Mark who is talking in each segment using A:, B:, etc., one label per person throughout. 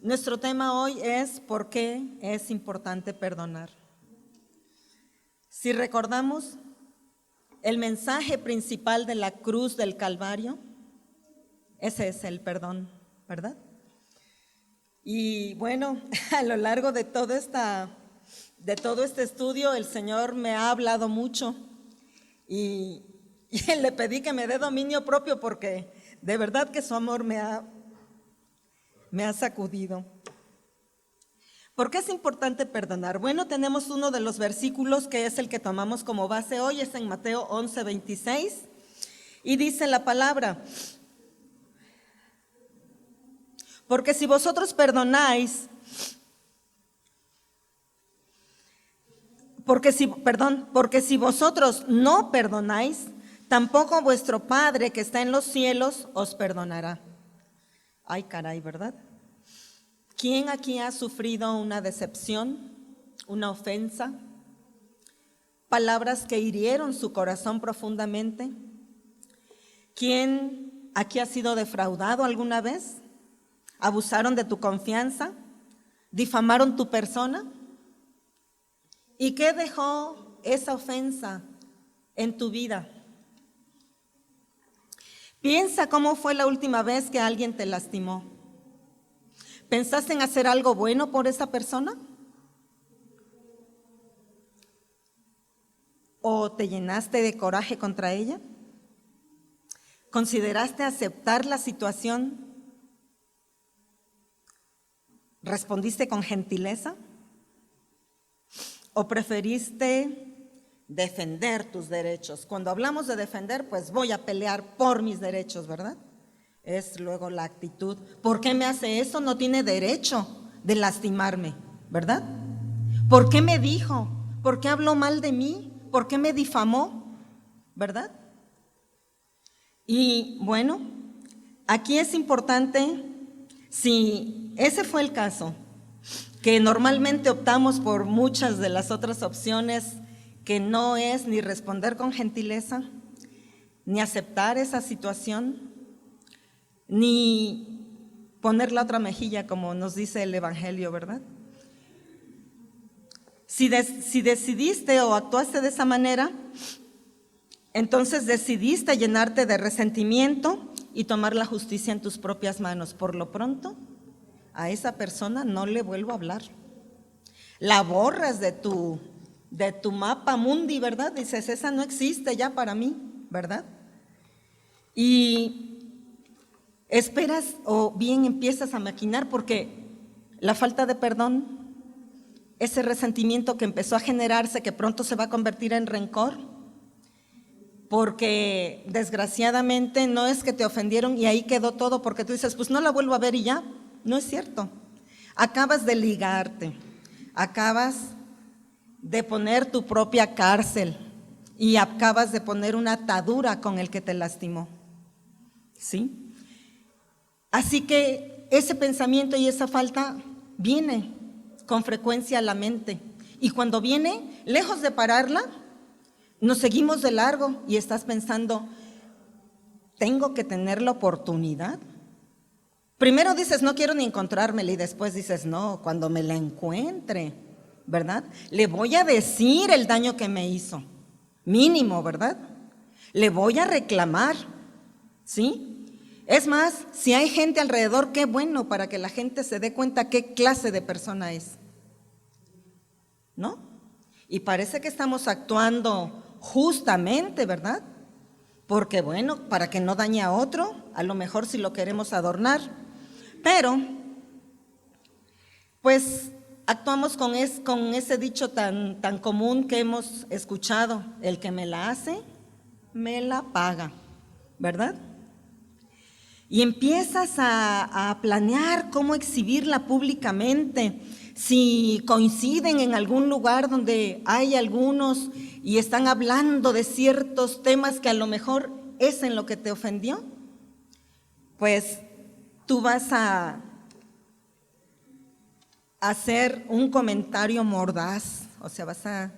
A: Nuestro tema hoy es ¿por qué es importante perdonar? Si recordamos el mensaje principal de la cruz del Calvario, ese es el perdón, ¿verdad? Y bueno, a lo largo de todo este estudio, el Señor me ha hablado mucho y le pedí que me dé dominio propio porque de verdad que su amor me ha sacudido. ¿Por qué es importante perdonar? Bueno, tenemos uno de los versículos que es el que tomamos como base hoy, es en Mateo 11:26, y dice la palabra: porque si vosotros perdonáis, porque si vosotros no perdonáis, tampoco vuestro Padre que está en los cielos os perdonará. Ay, caray, ¿verdad? ¿Quién aquí ha sufrido una decepción, una ofensa, palabras que hirieron su corazón profundamente? ¿Quién aquí ha sido defraudado alguna vez? ¿Abusaron de tu confianza? ¿Difamaron tu persona? ¿Y qué dejó esa ofensa en tu vida? Piensa cómo fue la última vez que alguien te lastimó. ¿Pensaste en hacer algo bueno por esa persona? ¿O te llenaste de coraje contra ella? ¿Consideraste aceptar la situación? ¿Respondiste con gentileza? ¿O preferiste defender tus derechos? Cuando hablamos de defender, pues voy a pelear por mis derechos, ¿verdad? Es luego la actitud. ¿Por qué me hace eso? No tiene derecho de lastimarme, ¿verdad? ¿Por qué me dijo? ¿Por qué habló mal de mí? ¿Por qué me difamó? ¿Verdad? Y bueno, aquí es importante, si ese fue el caso, que normalmente optamos por muchas de las otras opciones, que no es ni responder con gentileza, ni aceptar esa situación, ni poner la otra mejilla, como nos dice el Evangelio, ¿verdad? Si decidiste o actuaste de esa manera, entonces decidiste llenarte de resentimiento y tomar la justicia en tus propias manos. Por lo pronto, a esa persona no le vuelvo a hablar. La borras de tu mapa mundi, ¿verdad? Dices, esa no existe ya para mí, ¿verdad? Y esperas o bien empiezas a maquinar, porque la falta de perdón, ese resentimiento que empezó a generarse, que pronto se va a convertir en rencor, porque desgraciadamente no es que te ofendieron y ahí quedó todo, porque tú dices, pues no la vuelvo a ver y ya. No es cierto. Acabas de ligarte, acabas de poner tu propia cárcel y acabas de poner una atadura con el que te lastimó, ¿sí? Así que ese pensamiento y esa falta viene con frecuencia a la mente, y cuando viene, lejos de pararla, nos seguimos de largo y estás pensando, ¿tengo que tener la oportunidad? Primero dices, no quiero ni encontrármela, y después dices, no, cuando me la encuentre, ¿verdad? Le voy a decir el daño que me hizo, mínimo, ¿verdad? Le voy a reclamar, ¿sí? Es más, si hay gente alrededor, qué bueno, para que la gente se dé cuenta qué clase de persona es, ¿no? Y parece que estamos actuando justamente, ¿verdad? Porque bueno, para que no dañe a otro, a lo mejor si lo queremos adornar, pero pues actuamos con ese dicho tan común que hemos escuchado: el que me la hace, me la paga, ¿verdad? Y empiezas a planear cómo exhibirla públicamente. Si coinciden en algún lugar donde hay algunos y están hablando de ciertos temas que a lo mejor es en lo que te ofendió, pues tú vas a hacer un comentario mordaz, o sea, vas a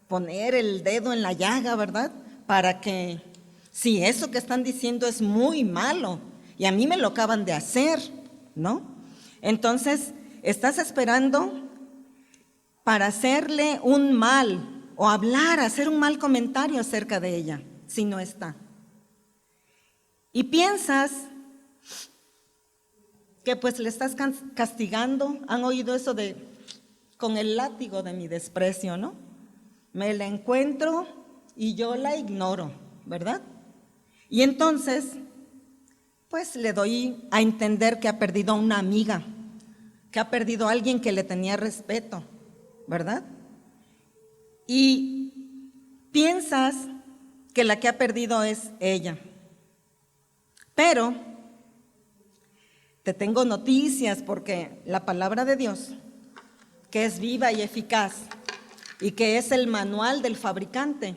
A: poner el dedo en la llaga, ¿verdad? Para que, si eso que están diciendo es muy malo, y a mí me lo acaban de hacer, ¿no? Entonces, Estás esperando para hacerle un mal o hacer un mal comentario acerca de ella, si no está. Y piensas que pues le estás castigando. Han oído eso de con el látigo de mi desprecio, ¿no? Me la encuentro y yo la ignoro, ¿verdad? Y entonces, pues le doy a entender que ha perdido a una amiga, que ha perdido a alguien que le tenía respeto, ¿verdad? Y piensas que la que ha perdido es ella. Pero te tengo noticias, porque la palabra de Dios, que es viva y eficaz y que es el manual del fabricante,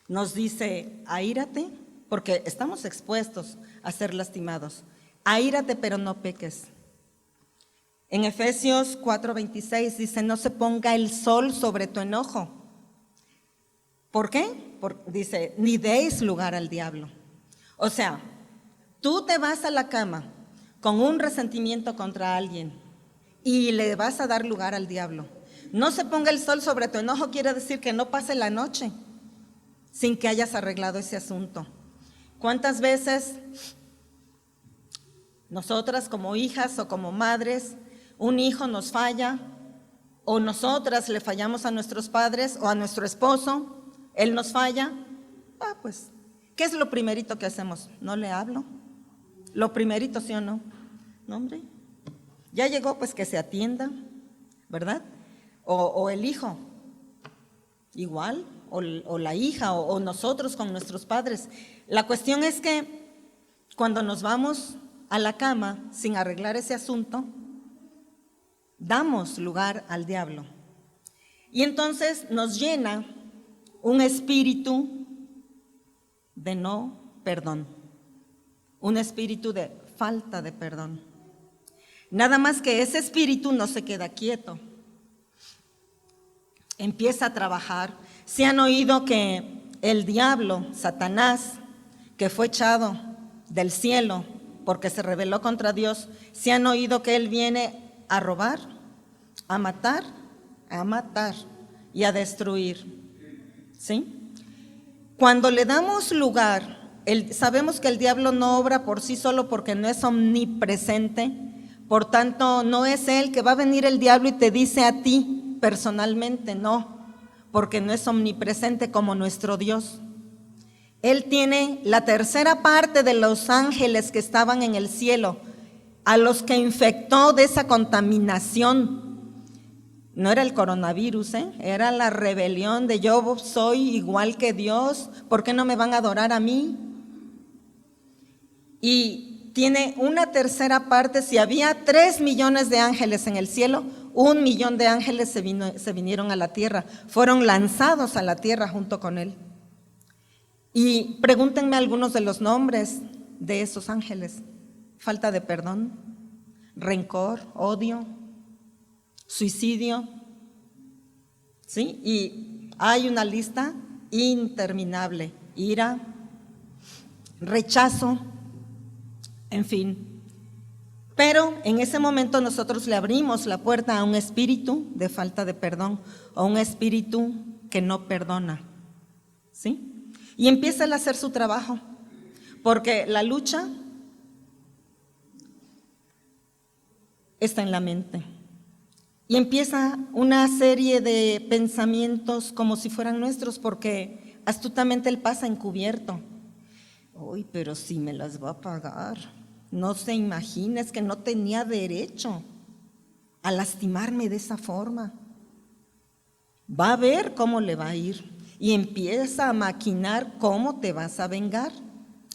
A: nos dice: aírate, porque estamos expuestos a ser lastimados. Aírate, pero no peques. En Efesios 4:26 dice: no se ponga el sol sobre tu enojo. ¿Por qué? Dice: ni deis lugar al diablo. O sea, tú te vas a la cama con un resentimiento contra alguien y le vas a dar lugar al diablo. No se ponga el sol sobre tu enojo quiere decir que no pase la noche sin que hayas arreglado ese asunto. ¿Cuántas veces nosotras como hijas o como madres, un hijo nos falla, o nosotras le fallamos a nuestros padres o a nuestro esposo, él nos falla? Pues, ¿qué es lo primerito que hacemos? No le hablo. Lo primerito, ¿sí o no? No, hombre, ya llegó, pues que se atienda, ¿verdad? O el hijo, igual, o la hija, o nosotros con nuestros padres. La cuestión es que cuando nos vamos a la cama sin arreglar ese asunto, damos lugar al diablo. Y entonces nos llena un espíritu de no perdón, un espíritu de falta de perdón. Nada más que ese espíritu no se queda quieto, empieza a trabajar. ¿Se han oído que el diablo, Satanás, que fue echado del cielo porque se rebeló contra Dios, se han oído que él viene a robar, a matar y a destruir? ¿Sí? Cuando le damos lugar, sabemos que el diablo no obra por sí solo porque no es omnipresente, por tanto no es él que va a venir el diablo y te dice a ti personalmente, no, porque no es omnipresente como nuestro Dios. Él tiene la tercera parte de los ángeles que estaban en el cielo, a los que infectó de esa contaminación. No era el coronavirus, era la rebelión de yo soy igual que Dios, ¿por qué no me van a adorar a mí? Y tiene una tercera parte. Si había 3 millones de ángeles en el cielo, 1 millón de ángeles se vinieron a la tierra, fueron lanzados a la tierra junto con él. Y pregúntenme algunos de los nombres de esos ángeles: falta de perdón, rencor, odio, suicidio, ¿sí? Y hay una lista interminable: ira, rechazo, en fin. Pero en ese momento nosotros le abrimos la puerta a un espíritu de falta de perdón, o un espíritu que no perdona, ¿sí? Y empieza a hacer su trabajo, porque la lucha está en la mente. Y empieza una serie de pensamientos como si fueran nuestros, porque astutamente él pasa encubierto. Uy, pero si me las va a pagar. No se imagina, es que no tenía derecho a lastimarme de esa forma. Va a ver cómo le va a ir y empieza a maquinar cómo te vas a vengar.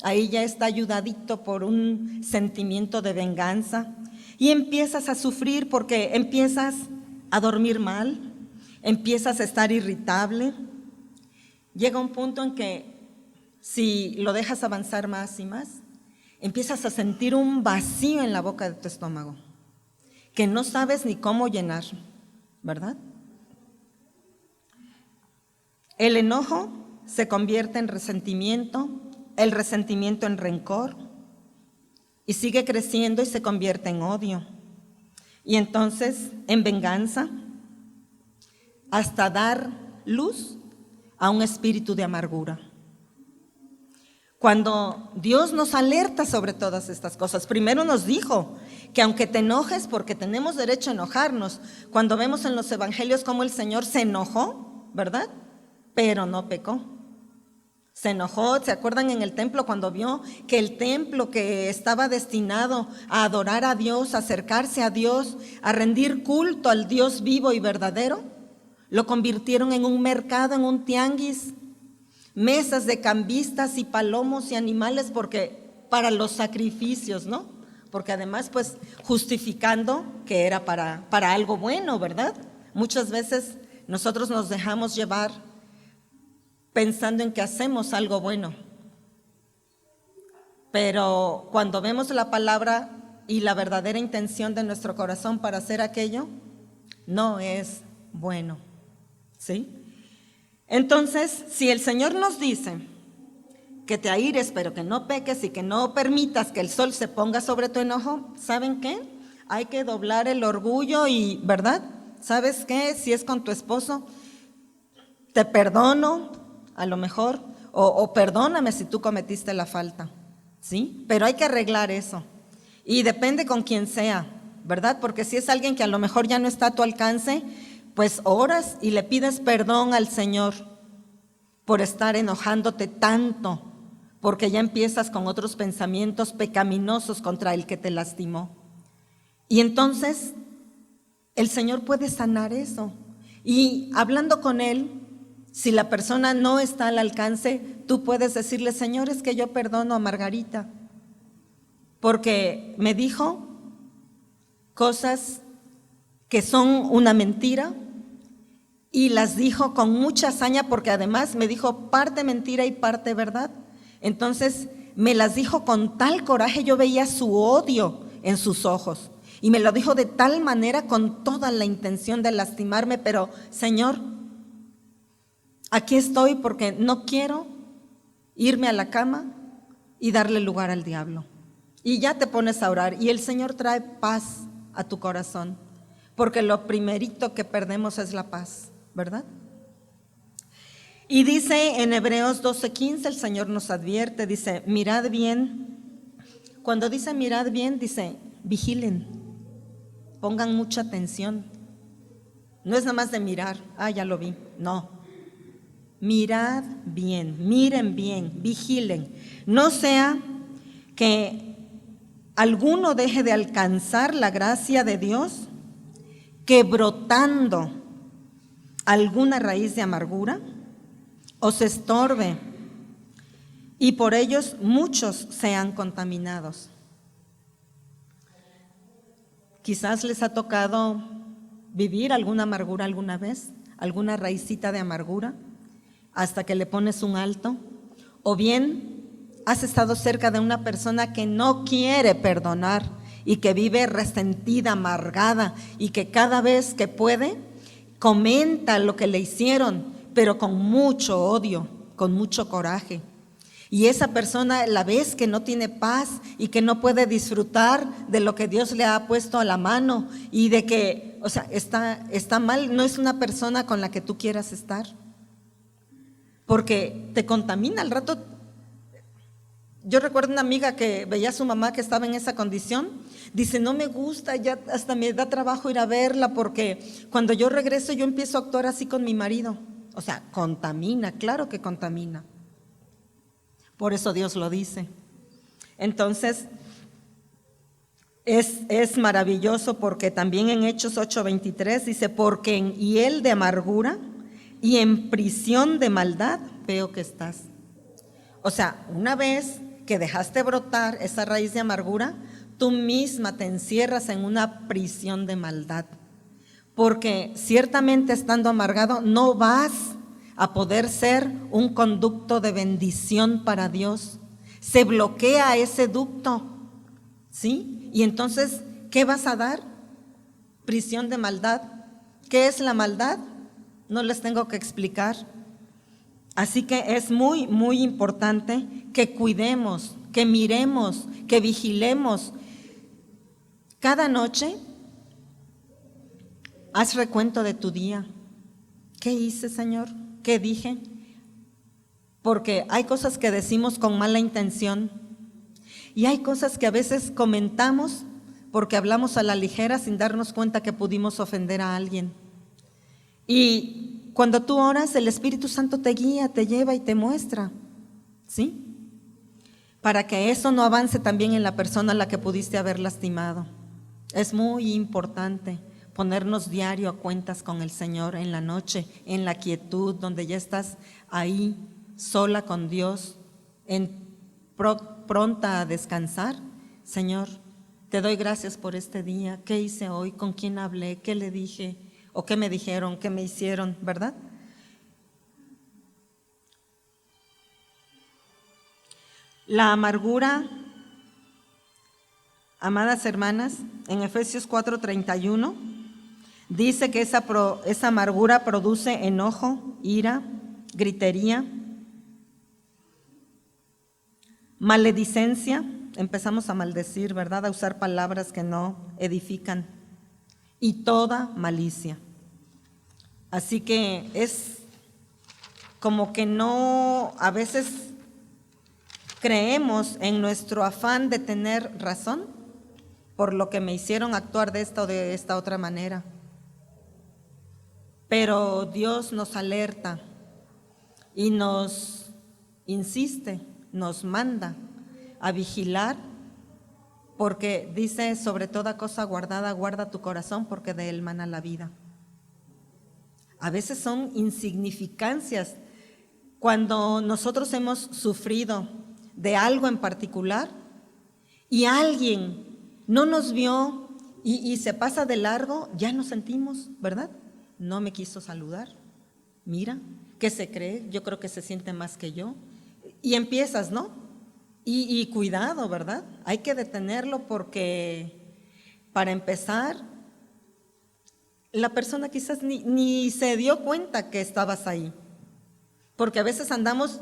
A: Ahí ya está ayudadito por un sentimiento de venganza y empiezas a sufrir porque empiezas a dormir mal, empiezas a estar irritable. Llega un punto en que si lo dejas avanzar más y más, empiezas a sentir un vacío en la boca de tu estómago que no sabes ni cómo llenar, ¿verdad? El enojo se convierte en resentimiento, el resentimiento en rencor, y sigue creciendo y se convierte en odio. y entonces en venganza, hasta dar luz a un espíritu de amargura. Cuando Dios nos alerta sobre todas estas cosas, primero nos dijo que aunque te enojes, porque tenemos derecho a enojarnos, cuando vemos en los evangelios cómo el Señor se enojó, ¿verdad? Pero no pecó. Se enojó, ¿se acuerdan en el templo cuando vio que el templo que estaba destinado a adorar a Dios, a acercarse a Dios, a rendir culto al Dios vivo y verdadero, lo convirtieron en un mercado, en un tianguis, mesas de cambistas y palomos y animales para los sacrificios, ¿no? Porque además pues justificando que era para algo bueno, ¿verdad? Muchas veces nosotros nos dejamos llevar pensando en que hacemos algo bueno. Pero cuando vemos la palabra y la verdadera intención de nuestro corazón para hacer aquello, no es bueno, ¿sí? Entonces, si el Señor nos dice que te aires, pero que no peques y que no permitas que el sol se ponga sobre tu enojo, ¿saben qué? Hay que doblar el orgullo y, ¿verdad? ¿Sabes qué? Si es con tu esposo, te perdono, a lo mejor, o perdóname si tú cometiste la falta, ¿sí? Pero hay que arreglar eso. Y depende con quién sea, ¿verdad? Porque si es alguien que a lo mejor ya no está a tu alcance, pues oras y le pides perdón al Señor por estar enojándote tanto, porque ya empiezas con otros pensamientos pecaminosos contra el que te lastimó. Y entonces el Señor puede sanar eso. Y hablando con Él, si la persona no está al alcance, tú puedes decirle: Señor, es que yo perdono a Margarita, porque me dijo cosas que son una mentira, y las dijo con mucha hazaña, porque además me dijo parte mentira y parte verdad. Entonces me las dijo con tal coraje, yo veía su odio en sus ojos, y me lo dijo de tal manera, con toda la intención de lastimarme, pero Señor, aquí estoy porque no quiero irme a la cama y darle lugar al diablo. Y ya te pones a orar y el Señor trae paz a tu corazón, porque lo primerito que perdemos es la paz, ¿verdad? Y dice en Hebreos 12:15, el Señor nos advierte, dice: mirad bien. Cuando dice mirad bien, dice vigilen, pongan mucha atención. No es nada más de mirar, ya lo vi, no. Mirad bien, miren bien, vigilen. No sea que alguno deje de alcanzar la gracia de Dios, que brotando alguna raíz de amargura os estorbe y por ellos muchos sean contaminados. Quizás les ha tocado vivir alguna amargura alguna vez, alguna raicita de amargura, hasta que le pones un alto, o bien has estado cerca de una persona que no quiere perdonar y que vive resentida, amargada, y que cada vez que puede comenta lo que le hicieron, pero con mucho odio, con mucho coraje. Y esa persona la ves que no tiene paz y que no puede disfrutar de lo que Dios le ha puesto a la mano, y de que, o sea, está mal, no es una persona con la que tú quieras estar, porque te contamina al rato. Yo recuerdo una amiga que veía a su mamá que estaba en esa condición, dice: no me gusta, ya hasta me da trabajo ir a verla, porque cuando yo regreso yo empiezo a actuar así con mi marido. O sea, contamina, claro que contamina. Por eso Dios lo dice. Entonces, es maravilloso, porque también en Hechos 8:23 dice: porque en hiel de amargura y en prisión de maldad veo que estás. O sea, una vez que dejaste brotar esa raíz de amargura, tú misma te encierras en una prisión de maldad, porque ciertamente estando amargado no vas a poder ser un conducto de bendición para Dios. Se bloquea ese ducto, ¿sí? Y entonces, ¿qué vas a dar? Prisión de maldad. ¿Qué es la maldad? No les tengo que explicar. Así que es muy, muy importante que cuidemos, que miremos, que vigilemos. Cada noche haz recuento de tu día. ¿Qué hice, Señor? ¿Qué dije? Porque hay cosas que decimos con mala intención y hay cosas que a veces comentamos porque hablamos a la ligera sin darnos cuenta que pudimos ofender a alguien. Y cuando tú oras, el Espíritu Santo te guía, te lleva y te muestra, ¿sí? Para que eso no avance también en la persona a la que pudiste haber lastimado. Es muy importante ponernos diario a cuentas con el Señor en la noche, en la quietud, donde ya estás ahí sola con Dios, pronta a descansar. Señor, te doy gracias por este día. ¿Qué hice hoy? ¿Con quién hablé? ¿Qué le dije? ¿O qué me dijeron? ¿Qué me hicieron? ¿Verdad? La amargura, amadas hermanas, en Efesios 4:31, dice que esa amargura produce enojo, ira, gritería, maledicencia. Empezamos a maldecir, ¿verdad? A usar palabras que no edifican, y toda malicia. Así que es como que no, a veces creemos en nuestro afán de tener razón por lo que me hicieron actuar de esta o de esta otra manera. Pero Dios nos alerta y nos insiste, nos manda a vigilar, porque dice: sobre toda cosa guardada, guarda tu corazón, porque de él mana la vida. A veces son insignificancias. Cuando nosotros hemos sufrido de algo en particular y alguien no nos vio y se pasa de largo, ya nos sentimos, ¿verdad? No me quiso saludar, mira, ¿qué se cree? Yo creo que se siente más que yo. Y empiezas, ¿no? Y cuidado, ¿verdad? Hay que detenerlo, porque para empezar, la persona quizás ni se dio cuenta que estabas ahí, porque a veces andamos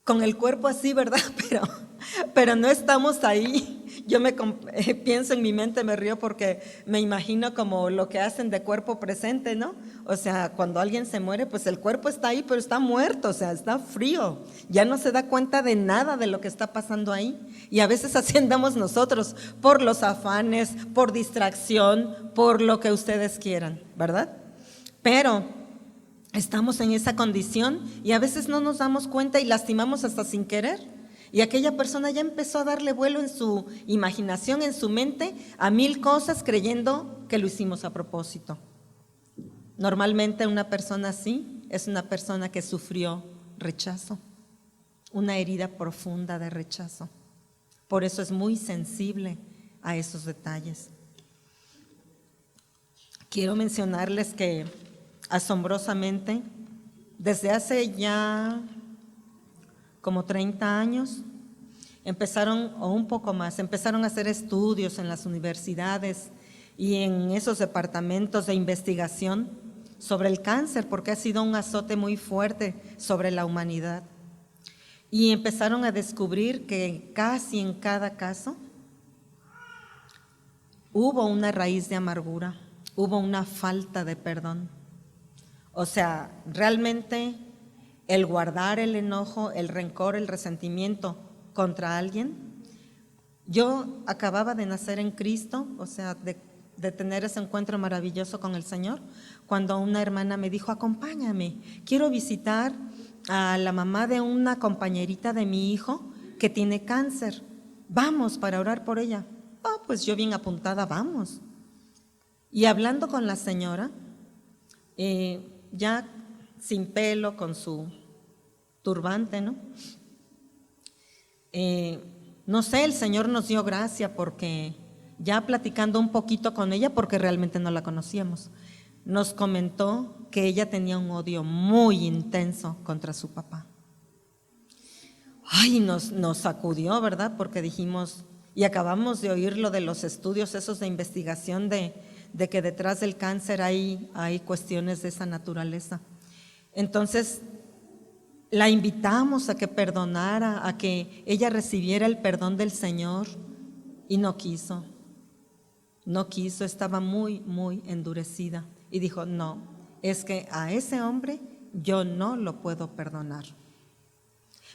A: con el cuerpo así, ¿verdad? Pero no estamos ahí. Yo pienso en mi mente, me río porque me imagino como lo que hacen de cuerpo presente, ¿no? O sea, cuando alguien se muere, pues el cuerpo está ahí, pero está muerto, o sea, está frío. Ya no se da cuenta de nada de lo que está pasando ahí. Y a veces así andamos nosotros, por los afanes, por distracción, por lo que ustedes quieran, ¿verdad? Pero estamos en esa condición y a veces no nos damos cuenta y lastimamos hasta sin querer. Y aquella persona ya empezó a darle vuelo en su imaginación, en su mente, a 1000 cosas, creyendo que lo hicimos a propósito. Normalmente una persona así es una persona que sufrió rechazo, una herida profunda de rechazo. Por eso es muy sensible a esos detalles. Quiero mencionarles que asombrosamente, desde hace ya como 30 años, empezaron, o un poco más, empezaron a hacer estudios en las universidades y en esos departamentos de investigación sobre el cáncer, porque ha sido un azote muy fuerte sobre la humanidad. Y empezaron a descubrir que casi en cada caso hubo una raíz de amargura, hubo una falta de perdón. O sea, realmente el guardar el enojo, el rencor, el resentimiento contra alguien. Yo acababa de nacer en Cristo, o sea, de tener ese encuentro maravilloso con el Señor, cuando una hermana me dijo: acompáñame, quiero visitar a la mamá de una compañerita de mi hijo que tiene cáncer, vamos para orar por ella. Pues yo bien apuntada, vamos. Y hablando con la señora, ya sin pelo, con su turbante, ¿no? No sé, el Señor nos dio gracia, porque ya platicando un poquito con ella, porque realmente no la conocíamos, nos comentó que ella tenía un odio muy intenso contra su papá. Ay, nos sacudió, ¿verdad? Porque dijimos, y acabamos de oír lo de los estudios esos de investigación de que detrás del cáncer hay cuestiones de esa naturaleza. Entonces, la invitamos a que perdonara, a que ella recibiera el perdón del Señor, y no quiso. No quiso, estaba muy, muy endurecida. Y dijo, no, es que a ese hombre yo no lo puedo perdonar.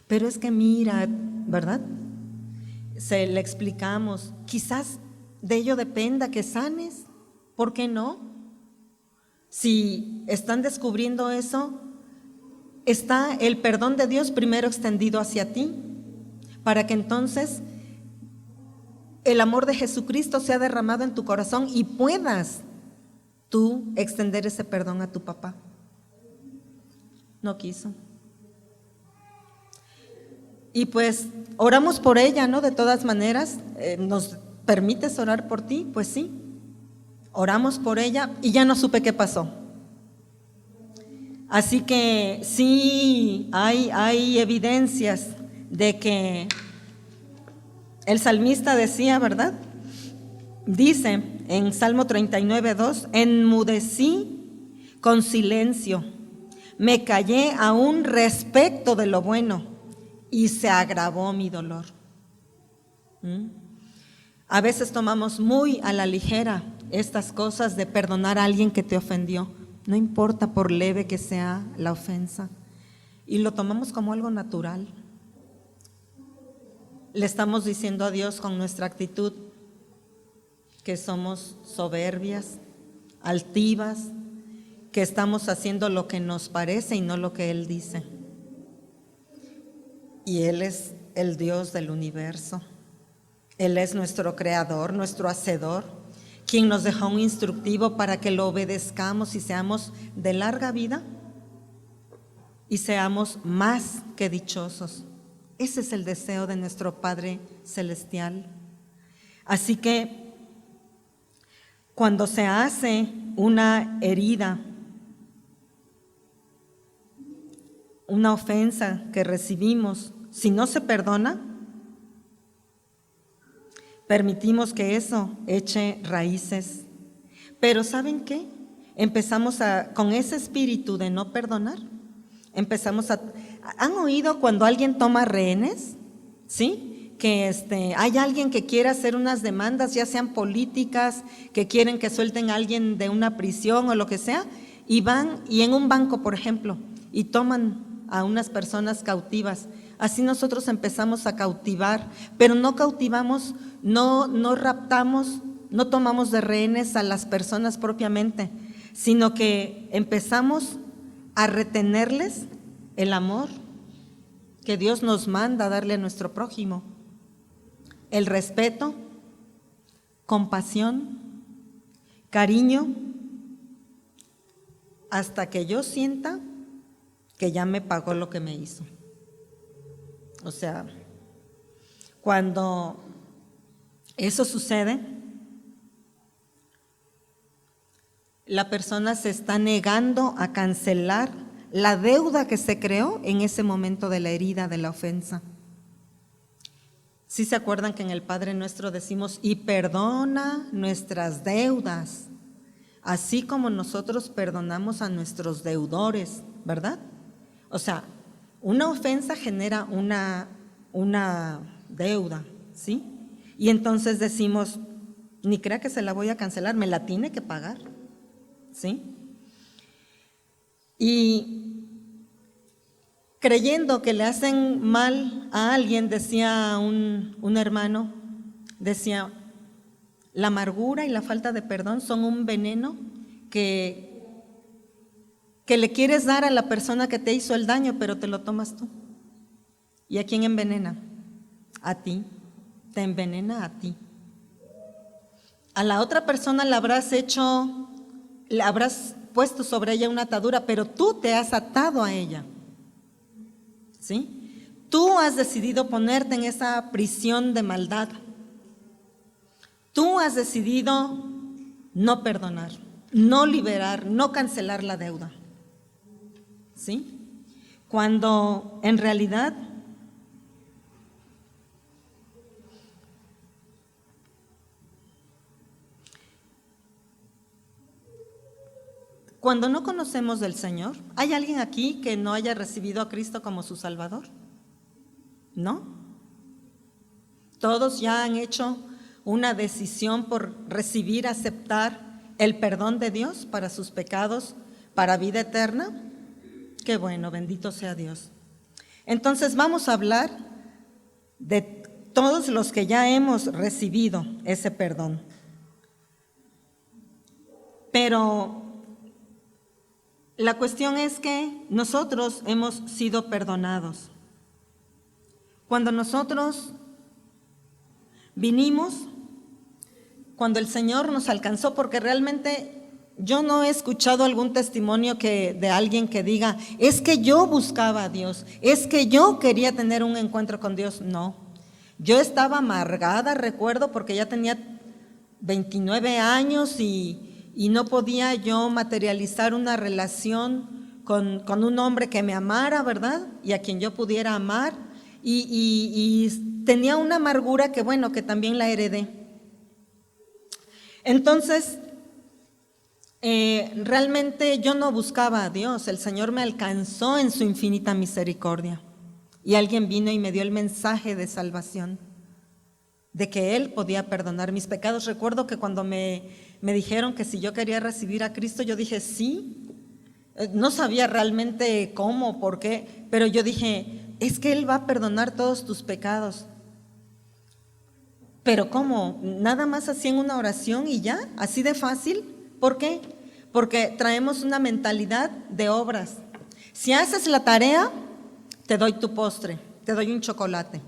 A: Pero es que mira, ¿verdad? Le explicamos, quizás de ello dependa que sanes, ¿por qué no? Si están descubriendo eso, está el perdón de Dios primero extendido hacia ti, para que entonces el amor de Jesucristo sea derramado en tu corazón y puedas tú extender ese perdón a tu papá. No quiso. Y pues oramos por ella, ¿no? De todas maneras, ¿nos permites orar por ti? Pues sí, oramos por ella y ya no supe qué pasó. Así que sí hay evidencias de que el salmista decía, ¿verdad? Dice en Salmo 39:2, enmudecí con silencio, me callé aún respecto de lo bueno y se agravó mi dolor. A veces tomamos muy a la ligera estas cosas de perdonar a alguien que te ofendió, no importa por leve que sea la ofensa, y lo tomamos como algo natural. Le estamos diciendo a Dios con nuestra actitud que somos soberbias, altivas, que estamos haciendo lo que nos parece y no lo que Él dice. Y Él es el Dios del universo. Él es nuestro creador, nuestro hacedor, quien nos dejó un instructivo para que lo obedezcamos y seamos de larga vida y seamos más que dichosos. Ese es el deseo de nuestro Padre Celestial. Así que cuando se hace una herida, una ofensa que recibimos, si no se perdona, permitimos que eso eche raíces. Pero ¿saben qué? Empezamos con ese espíritu de no perdonar, ¿han oído cuando alguien toma rehenes? ¿Sí? Que hay alguien que quiere hacer unas demandas, ya sean políticas, que quieren que suelten a alguien de una prisión o lo que sea, y van, y en un banco, por ejemplo, y toman a unas personas cautivas. Así nosotros empezamos a cautivar, pero no cautivamos, no raptamos, no tomamos de rehenes a las personas propiamente, sino que empezamos a retenerles el amor que Dios nos manda a darle a nuestro prójimo, el respeto, compasión, cariño, hasta que yo sienta que ya me pagó lo que me hizo. O sea, cuando eso sucede, la persona se está negando a cancelar la deuda que se creó en ese momento de la herida, de la ofensa. ¿Sí se acuerdan que en el Padre Nuestro decimos, y perdona nuestras deudas, así como nosotros perdonamos a nuestros deudores, ¿verdad? O sea, una ofensa genera una deuda, ¿sí? Y entonces decimos, ni crea que se la voy a cancelar, me la tiene que pagar, ¿sí? Y creyendo que le hacen mal a alguien, decía un hermano, decía, la amargura y la falta de perdón son un veneno que le quieres dar a la persona que te hizo el daño, pero te lo tomas tú. ¿Y a quién envenena? A ti, te envenena a ti. A la otra persona le habrás puesto sobre ella una atadura, pero tú te has atado a ella, ¿sí? Tú has decidido ponerte en esa prisión de maldad. Tú has decidido no perdonar, no liberar, no cancelar la deuda, ¿sí? Cuando en realidad cuando no conocemos del Señor, ¿hay alguien aquí que no haya recibido a Cristo como su Salvador? ¿No? Todos ya han hecho una decisión por recibir, aceptar el perdón de Dios para sus pecados, para vida eterna? Qué bueno, bendito sea Dios. Entonces vamos a hablar de todos los que ya hemos recibido ese perdón. Pero la cuestión es que nosotros hemos sido perdonados. Cuando nosotros vinimos, cuando el Señor nos alcanzó, porque realmente yo no he escuchado algún testimonio de alguien que diga, es que yo buscaba a Dios, es que yo quería tener un encuentro con Dios. No, yo estaba amargada, recuerdo, porque ya tenía 29 años y no podía yo materializar una relación con un hombre que me amara, ¿verdad? Y a quien yo pudiera amar. Y tenía una amargura que, bueno, que también la heredé. Entonces, realmente yo no buscaba a Dios, el Señor me alcanzó en su infinita misericordia. Y alguien vino y me dio el mensaje de salvación, de que Él podía perdonar mis pecados. Recuerdo que cuando me dijeron que si yo quería recibir a Cristo, yo dije sí. No sabía realmente cómo, por qué, pero yo dije, es que Él va a perdonar todos tus pecados. ¿Pero cómo? ¿Nada más así en una oración y ya? ¿Así de fácil? ¿Por qué? Porque traemos una mentalidad de obras. Si haces la tarea, te doy tu postre, te doy un chocolate.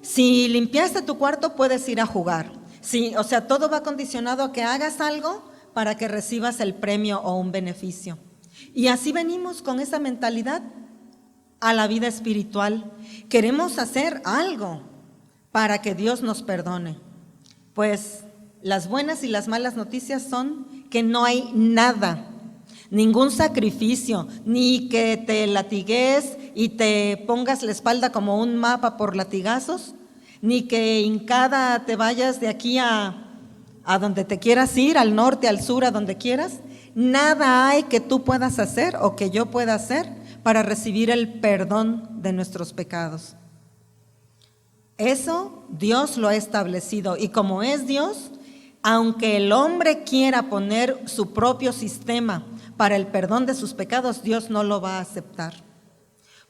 A: Si limpiaste tu cuarto, puedes ir a jugar. Sí, o sea, todo va condicionado a que hagas algo para que recibas el premio o un beneficio. Y así venimos con esa mentalidad a la vida espiritual. Queremos hacer algo para que Dios nos perdone. Pues las buenas y las malas noticias son que no hay nada, ningún sacrificio, ni que te latigues y te pongas la espalda como un mapa por latigazos, ni que hincada te vayas de aquí a donde te quieras ir, al norte, al sur, a donde quieras. Nada hay que tú puedas hacer o que yo pueda hacer para recibir el perdón de nuestros pecados. Eso Dios lo ha establecido, y como es Dios, aunque el hombre quiera poner su propio sistema para el perdón de sus pecados, Dios no lo va a aceptar.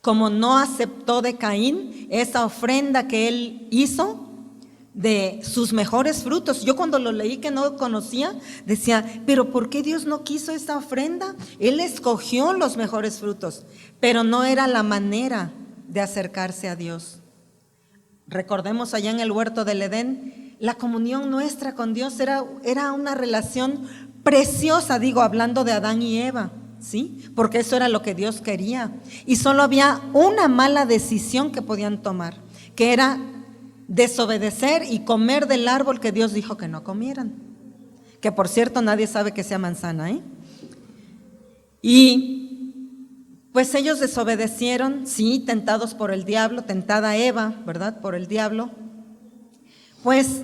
A: Como no aceptó de Caín esa ofrenda que él hizo de sus mejores frutos. Yo cuando lo leí, que no conocía, decía, pero ¿por qué Dios no quiso esa ofrenda? Él escogió los mejores frutos, pero no era la manera de acercarse a Dios. Recordemos allá en el huerto del Edén, la comunión nuestra con Dios era una relación preciosa, digo, hablando de Adán y Eva, ¿sí? Porque eso era lo que Dios quería. Y solo había una mala decisión que podían tomar, que era desobedecer y comer del árbol que Dios dijo que no comieran. Que por cierto nadie sabe que sea manzana, ¿eh? Y pues ellos desobedecieron, sí, tentados por el diablo, tentada Eva, ¿verdad? Por el diablo. Pues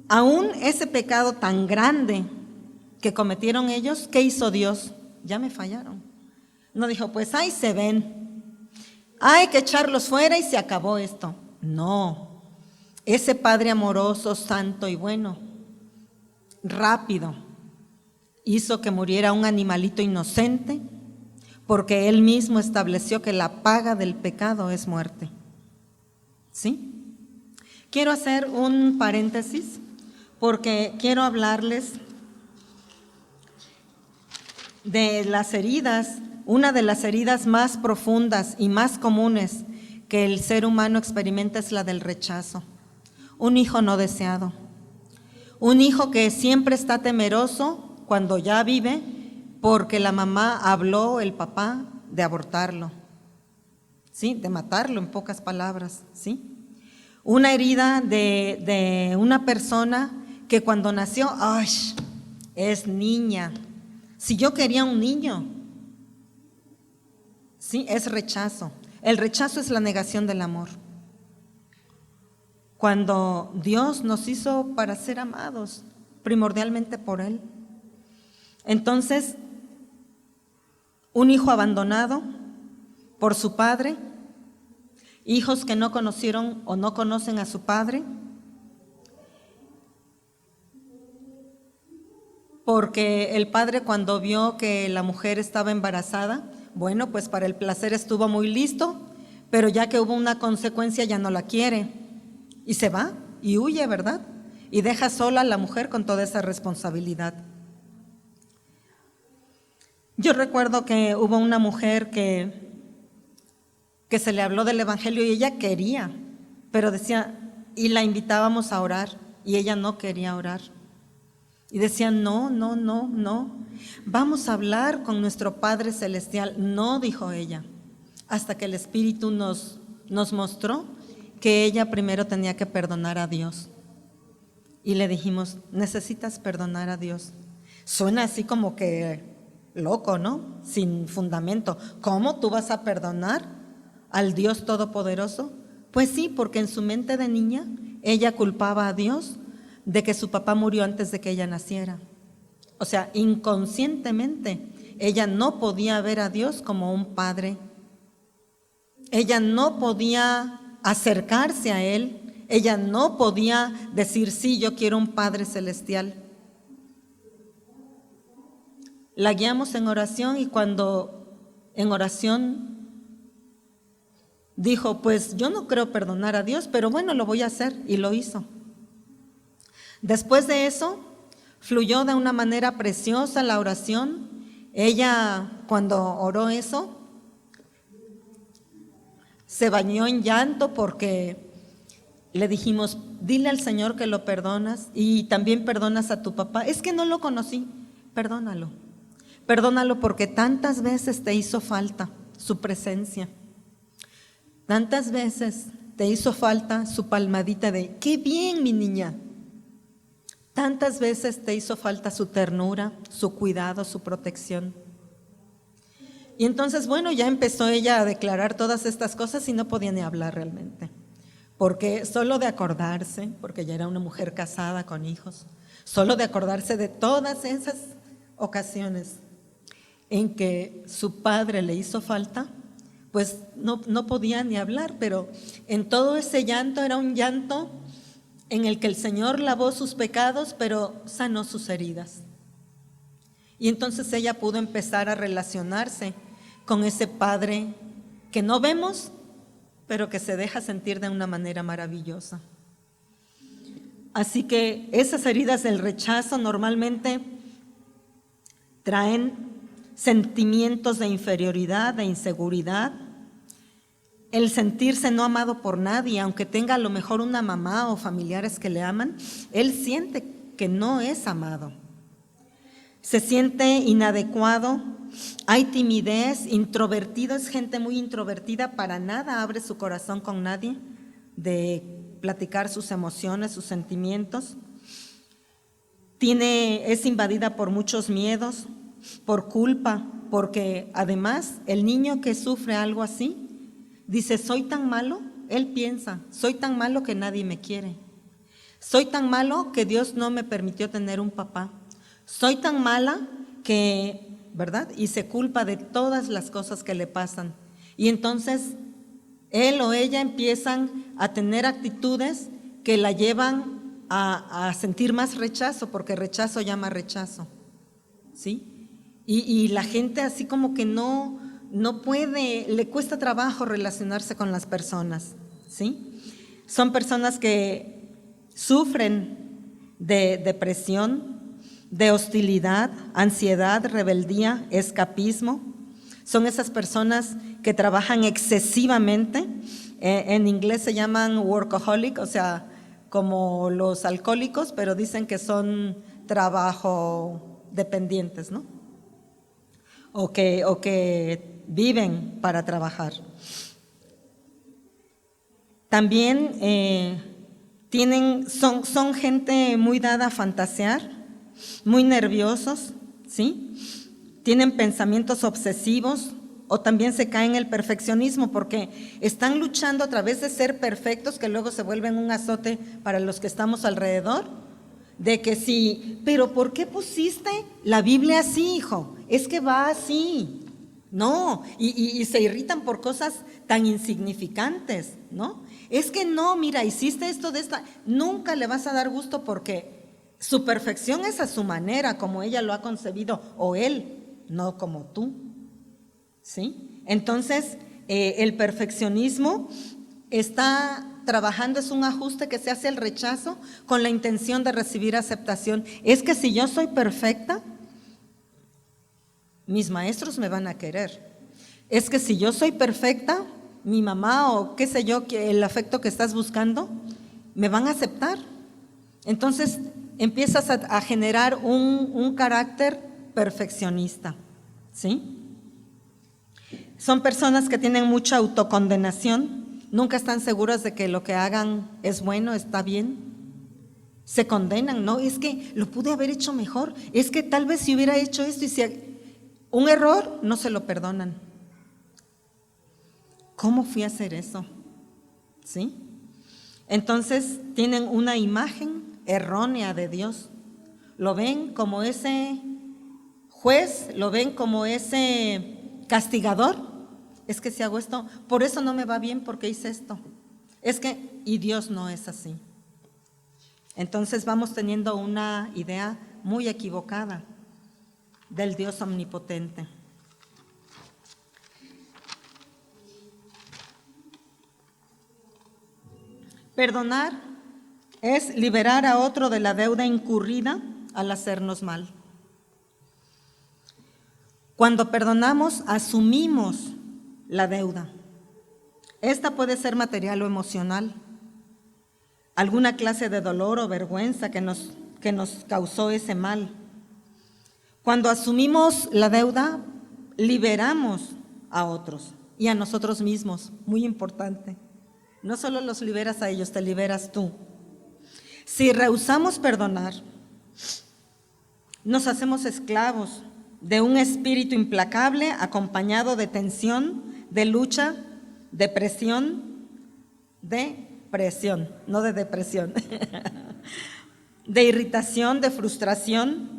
A: aún ese pecado tan grande que cometieron ellos, ¿qué hizo Dios? Ya me fallaron. No dijo, pues ahí se ven, hay que echarlos fuera y se acabó esto. No, ese Padre amoroso, santo y bueno, rápido, hizo que muriera un animalito inocente, porque Él mismo estableció que la paga del pecado es muerte. ¿Sí? Quiero hacer un paréntesis porque quiero hablarles de las heridas. Una de las heridas más profundas y más comunes que el ser humano experimenta es la del rechazo. Un hijo no deseado. Un hijo que siempre está temeroso cuando ya vive, porque la mamá habló, el papá, de abortarlo, ¿sí? De matarlo, en pocas palabras, ¿sí? Una herida de una persona que cuando nació, ¡ay! Es niña. Si yo quería un niño, ¿sí? Es rechazo. El rechazo es la negación del amor. Cuando Dios nos hizo para ser amados, primordialmente por Él. Entonces, un hijo abandonado por su padre, hijos que no conocieron o no conocen a su padre, porque el padre, cuando vio que la mujer estaba embarazada, bueno, pues para el placer estuvo muy listo, pero ya que hubo una consecuencia ya no la quiere y se va y huye, ¿verdad? Y deja sola a la mujer con toda esa responsabilidad. Yo recuerdo que hubo una mujer que se le habló del evangelio y ella quería, pero decía, y la invitábamos a orar y ella no quería orar. Y decía, no, vamos a hablar con nuestro Padre Celestial. No, dijo ella, hasta que el Espíritu nos mostró que ella primero tenía que perdonar a Dios. Y le dijimos, necesitas perdonar a Dios. Suena así como que loco, ¿no? Sin fundamento. ¿Cómo tú vas a perdonar al Dios Todopoderoso? Pues sí, porque en su mente de niña ella culpaba a Dios de que su papá murió antes de que ella naciera. O sea, inconscientemente ella no podía ver a Dios como un padre. Ella no podía acercarse a Él. Ella no podía decir, sí, yo quiero un Padre Celestial. La guiamos en oración y cuando en oración dijo, pues yo no creo perdonar a Dios, pero bueno, lo voy a hacer, y lo hizo. Después de eso, fluyó de una manera preciosa la oración. Ella, cuando oró eso, se bañó en llanto porque le dijimos, dile al Señor que lo perdonas y también perdonas a tu papá. Es que no lo conocí, perdónalo. Perdónalo porque tantas veces te hizo falta su presencia. Tantas veces te hizo falta su palmadita de, qué bien mi niña. Tantas veces te hizo falta su ternura, su cuidado, su protección. Y entonces, bueno, ya empezó ella a declarar todas estas cosas y no podía ni hablar realmente. Porque solo de acordarse, porque ya era una mujer casada con hijos, solo de acordarse de todas esas ocasiones en que su padre le hizo falta, pues no podía ni hablar, pero en todo ese llanto era un llanto en el que el Señor lavó sus pecados, pero sanó sus heridas. Y entonces ella pudo empezar a relacionarse con ese Padre que no vemos, pero que se deja sentir de una manera maravillosa. Así que esas heridas del rechazo normalmente traen sentimientos de inferioridad, de inseguridad, el sentirse no amado por nadie, aunque tenga a lo mejor una mamá o familiares que le aman, él siente que no es amado. Se siente inadecuado, hay timidez, introvertido, es gente muy introvertida, para nada abre su corazón con nadie, de platicar sus emociones, sus sentimientos. Es invadida por muchos miedos, por culpa, porque además el niño que sufre algo así, dice, soy tan malo, él piensa, soy tan malo que nadie me quiere. Soy tan malo que Dios no me permitió tener un papá. Soy tan mala que, ¿verdad? Y se culpa de todas las cosas que le pasan. Y entonces él o ella empiezan a tener actitudes que la llevan a sentir más rechazo, porque rechazo llama rechazo, ¿sí? Y la gente así como que no puede, le cuesta trabajo relacionarse con las personas, ¿sí? Son personas que sufren de depresión, de hostilidad, ansiedad, rebeldía, escapismo. Son esas personas que trabajan excesivamente. En inglés se llaman workaholic, o sea, como los alcohólicos, pero dicen que son trabajo dependientes, ¿no? O que viven para trabajar. También son gente muy dada a fantasear, muy nerviosos, ¿sí? Tienen pensamientos obsesivos o también se caen en el perfeccionismo porque están luchando a través de ser perfectos, que luego se vuelven un azote para los que estamos alrededor, de que sí, pero ¿por qué pusiste la Biblia así, hijo? Es que va así. No, y se irritan por cosas tan insignificantes, ¿no? Es que no, mira, hiciste esto de esta, nunca le vas a dar gusto porque Su perfección es a su manera, como ella lo ha concebido, o él, no como tú. ¿Sí? Entonces, el perfeccionismo está trabajando, es un ajuste que se hace al rechazo con la intención de recibir aceptación. Es que si yo soy perfecta, mis maestros me van a querer. Es que si yo soy perfecta, mi mamá o qué sé yo, que el afecto que estás buscando, me van a aceptar. Entonces empiezas a generar un carácter perfeccionista, ¿sí? Son personas que tienen mucha autocondenación, nunca están seguras de que lo que hagan es bueno, está bien. Se condenan, ¿no? Es que lo pude haber hecho mejor, es que tal vez si hubiera hecho esto y si un error, no se lo perdonan. ¿Cómo fui a hacer eso? ¿Sí? Entonces tienen una imagen errónea de Dios. Lo ven como ese juez, lo ven como ese castigador. Es que si hago esto, por eso no me va bien porque hice esto. Es que, y Dios no es así. Entonces vamos teniendo una idea muy equivocada del Dios omnipotente. Perdonar es liberar a otro de la deuda incurrida al hacernos mal. Cuando perdonamos, asumimos la deuda. Esta puede ser material o emocional. Alguna clase de dolor o vergüenza que nos causó ese mal. Cuando asumimos la deuda, liberamos a otros y a nosotros mismos. Muy importante. No solo los liberas a ellos, te liberas tú. Si rehusamos perdonar, nos hacemos esclavos de un espíritu implacable acompañado de tensión, de lucha, de presión, no de depresión, de irritación, de frustración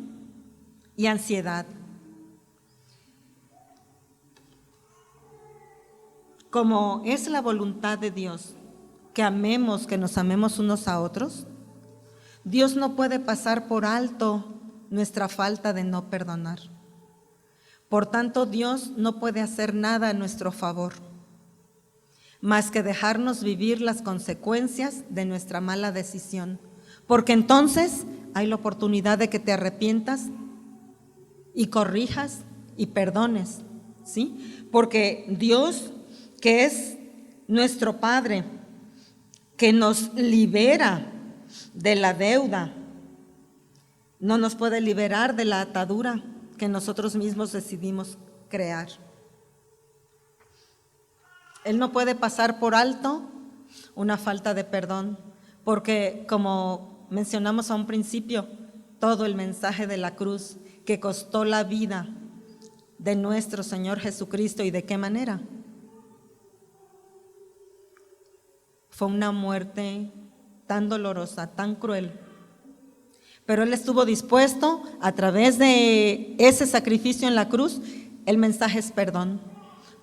A: y ansiedad. Como es la voluntad de Dios que amemos, que nos amemos unos a otros, Dios no puede pasar por alto nuestra falta de no perdonar. Por tanto, Dios no puede hacer nada a nuestro favor, más que dejarnos vivir las consecuencias de nuestra mala decisión, porque entonces hay la oportunidad de que te arrepientas y corrijas y perdones, ¿sí? Porque Dios, que es nuestro Padre, que nos libera de la deuda, no nos puede liberar de la atadura que nosotros mismos decidimos crear. Él no puede pasar por alto una falta de perdón, porque como mencionamos a un principio, todo el mensaje de la cruz que costó la vida de nuestro Señor Jesucristo, ¿y de qué manera? Fue una muerte tan dolorosa, tan cruel. Pero Él estuvo dispuesto, a través de ese sacrificio en la cruz, el mensaje es perdón,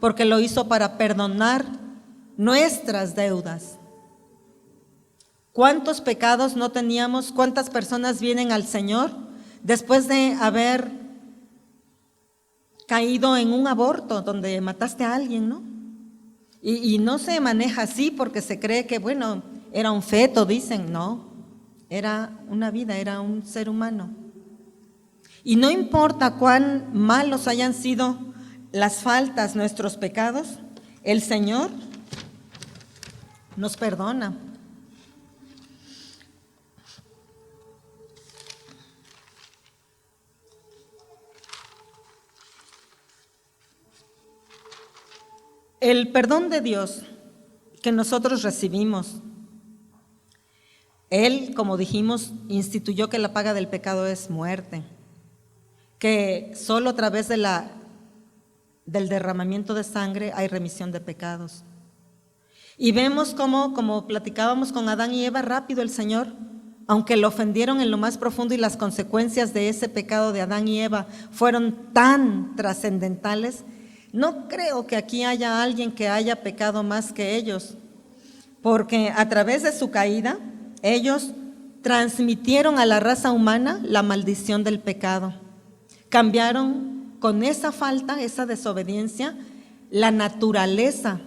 A: porque lo hizo para perdonar nuestras deudas. ¿Cuántos pecados no teníamos? ¿Cuántas personas vienen al Señor después de haber caído en un aborto donde mataste a alguien, ¿no? Y no se maneja así porque se cree que, bueno, era un feto, dicen, no, era una vida, era un ser humano. Y no importa cuán malos hayan sido las faltas, nuestros pecados, el Señor nos perdona. El perdón de Dios que nosotros recibimos, Él, como dijimos, instituyó que la paga del pecado es muerte, que solo a través del derramamiento de sangre hay remisión de pecados. Y vemos cómo, como platicábamos con Adán y Eva, rápido el Señor, aunque lo ofendieron en lo más profundo y las consecuencias de ese pecado de Adán y Eva fueron tan trascendentales, no creo que aquí haya alguien que haya pecado más que ellos, porque a través de su caída, ellos transmitieron a la raza humana la maldición del pecado. Cambiaron con esa falta, esa desobediencia, la naturaleza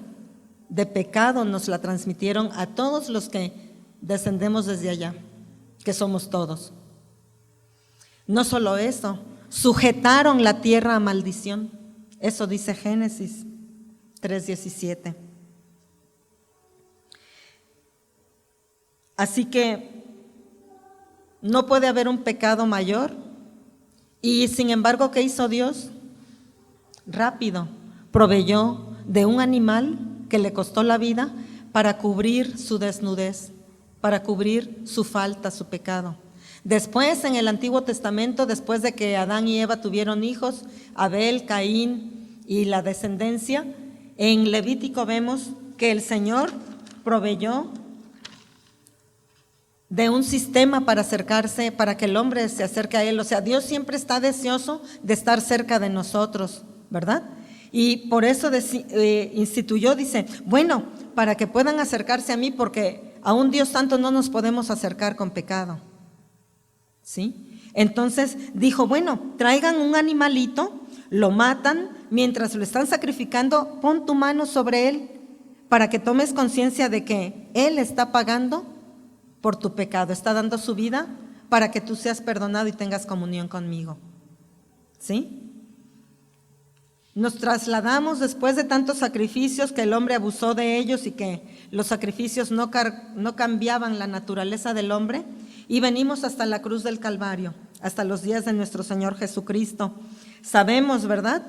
A: de pecado, nos la transmitieron a todos los que descendemos desde allá, que somos todos. No solo eso, sujetaron la tierra a maldición. Eso dice Génesis 3:17. Así que no puede haber un pecado mayor. Y sin embargo, ¿qué hizo Dios? Rápido, proveyó de un animal que le costó la vida para cubrir su desnudez, para cubrir su falta, su pecado. Después, en el Antiguo Testamento, después de que Adán y Eva tuvieron hijos, Abel, Caín y la descendencia, en Levítico vemos que el Señor proveyó de un sistema para acercarse, para que el hombre se acerque a Él. O sea, Dios siempre está deseoso de estar cerca de nosotros, ¿verdad? Y por eso instituyó, dice, bueno, para que puedan acercarse a mí, porque a un Dios santo no nos podemos acercar con pecado, ¿sí? Entonces dijo, bueno, traigan un animalito, lo matan, mientras lo están sacrificando, pon tu mano sobre él, para que tomes conciencia de que Él está pagando por tu pecado, está dando su vida para que tú seas perdonado y tengas comunión conmigo, ¿sí? Nos trasladamos después de tantos sacrificios que el hombre abusó de ellos y que los sacrificios no cambiaban la naturaleza del hombre, y venimos hasta la cruz del Calvario, hasta los días de nuestro Señor Jesucristo. Sabemos, ¿verdad?,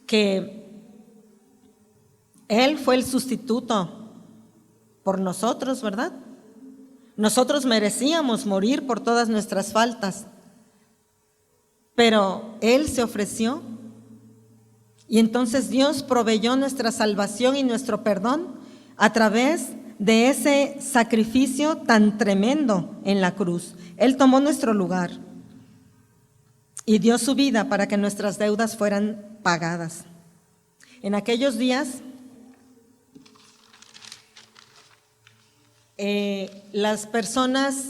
A: que Él fue el sustituto por nosotros, ¿verdad? Nosotros merecíamos morir por todas nuestras faltas, pero Él se ofreció, y entonces Dios proveyó nuestra salvación y nuestro perdón a través de ese sacrificio tan tremendo en la cruz. Él tomó nuestro lugar y dio su vida para que nuestras deudas fueran pagadas. En aquellos días, las personas,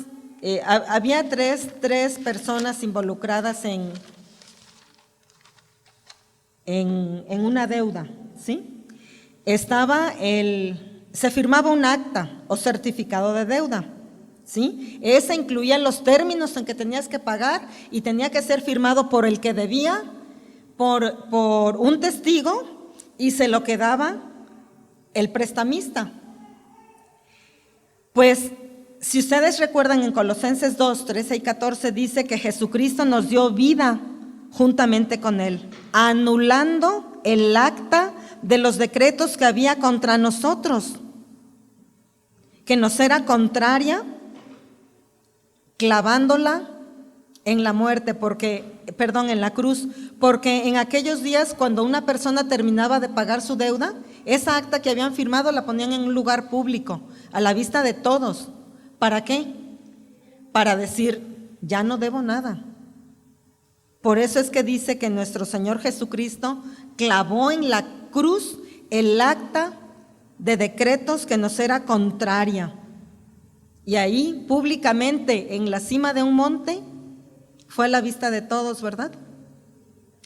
A: había tres personas involucradas en una deuda, ¿sí? Se firmaba un acta o certificado de deuda, ¿sí? Ese incluía los términos en que tenías que pagar y tenía que ser firmado por el que debía, por un testigo, y se lo quedaba el prestamista. Pues, si ustedes recuerdan, en Colosenses 2, 13 y 14 dice que Jesucristo nos dio vida juntamente con Él, anulando el acta de los decretos que había contra nosotros, que nos era contraria, clavándola en la muerte, en la cruz, porque en aquellos días, cuando una persona terminaba de pagar su deuda, esa acta que habían firmado la ponían en un lugar público, a la vista de todos. ¿Para qué? Para decir, ya no debo nada. Por eso es que dice que nuestro Señor Jesucristo clavó en la cruz el acta de decretos que nos era contraria. Y ahí, públicamente, en la cima de un monte, fue a la vista de todos, ¿verdad?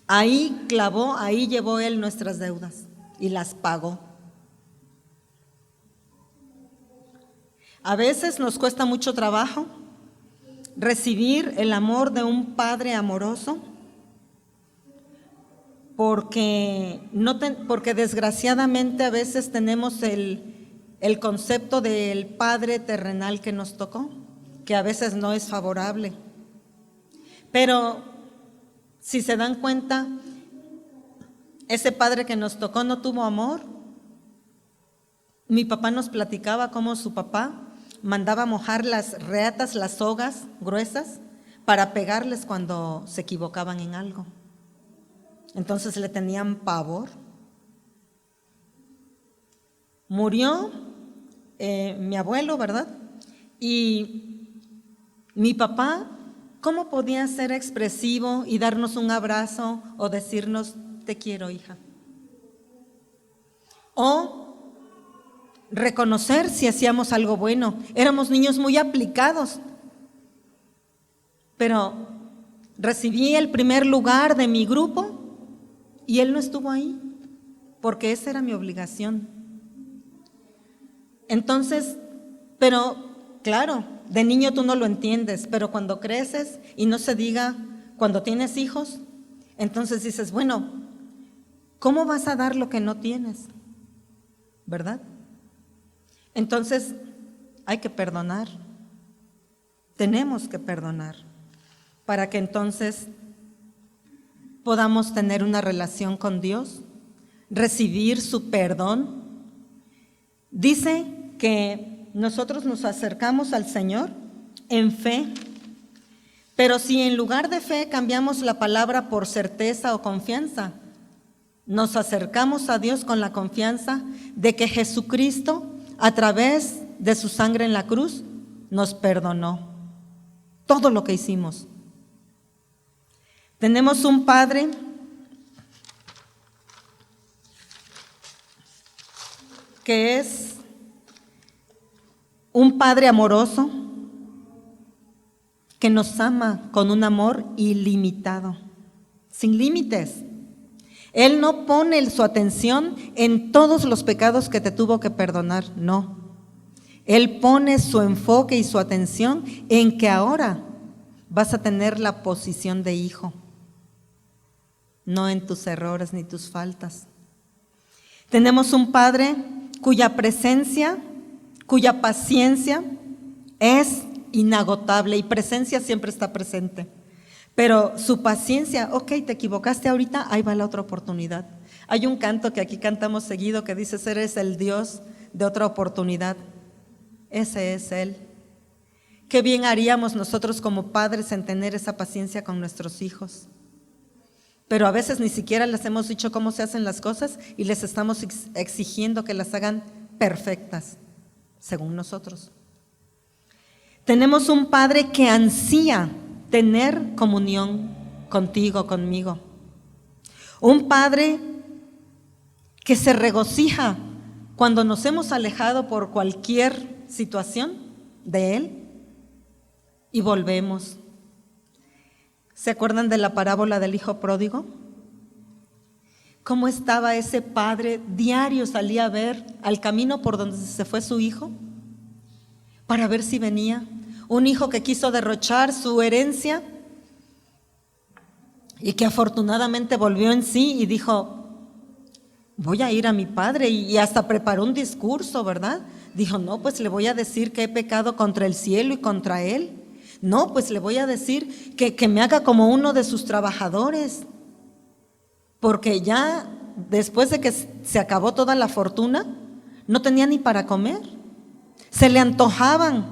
A: Ahí clavó, ahí llevó Él nuestras deudas y las pagó. A veces nos cuesta mucho trabajo recibir el amor de un Padre amoroso, porque desgraciadamente a veces tenemos el concepto del Padre terrenal que nos tocó, que a veces no es favorable. Pero si se dan cuenta, ese Padre que nos tocó no tuvo amor. Mi papá nos platicaba cómo su papá mandaba mojar las reatas, las sogas gruesas, para pegarles cuando se equivocaban en algo. Entonces le tenían pavor. Murió mi abuelo, ¿verdad? Y mi papá, ¿cómo podía ser expresivo y darnos un abrazo o decirnos, te quiero, hija? O reconocer si hacíamos algo bueno. Éramos niños muy aplicados. pero recibí el primer lugar de mi grupo y él no estuvo ahí, porque esa era mi obligación. Entonces, pero claro, de niño tú no lo entiendes, pero cuando creces, y no se diga cuando tienes hijos, entonces dices, bueno, ¿cómo vas a dar lo que no tienes? ¿Verdad? Entonces, hay que perdonar. Tenemos que perdonar para que entonces podamos tener una relación con Dios, recibir su perdón. Dice que nosotros nos acercamos al Señor en fe, pero si en lugar de fe cambiamos la palabra por certeza o confianza, nos acercamos a Dios con la confianza de que Jesucristo, a través de su sangre en la cruz, nos perdonó todo lo que hicimos. Tenemos un Padre que es un Padre amoroso, que nos ama con un amor ilimitado, sin límites. Él no pone su atención en todos los pecados que te tuvo que perdonar, no. Él pone su enfoque y su atención en que ahora vas a tener la posición de hijo, no en tus errores ni tus faltas. Tenemos un Padre cuya presencia, cuya paciencia es inagotable, y presencia siempre está presente. Pero su paciencia, ok, te equivocaste ahorita, ahí va la otra oportunidad. Hay un canto que aquí cantamos seguido que dice, eres el Dios de otra oportunidad. Ese es Él. Qué bien haríamos nosotros como padres en tener esa paciencia con nuestros hijos. Pero a veces ni siquiera les hemos dicho cómo se hacen las cosas y les estamos exigiendo que las hagan perfectas, según nosotros. Tenemos un Padre que ansía tener comunión contigo, conmigo. Un Padre que se regocija cuando nos hemos alejado por cualquier situación de Él y volvemos. ¿Se acuerdan de la parábola del hijo pródigo? ¿Cómo estaba ese padre? Diario salía a ver al camino por donde se fue su hijo para ver si venía. Un hijo que quiso derrochar su herencia y que afortunadamente volvió en sí y dijo, voy a ir a mi padre, y hasta preparó un discurso, ¿verdad? Dijo, no, pues le voy a decir que he pecado contra el cielo y contra él. No, pues le voy a decir que me haga como uno de sus trabajadores, porque ya después de que se acabó toda la fortuna, no tenía ni para comer. Se le antojaban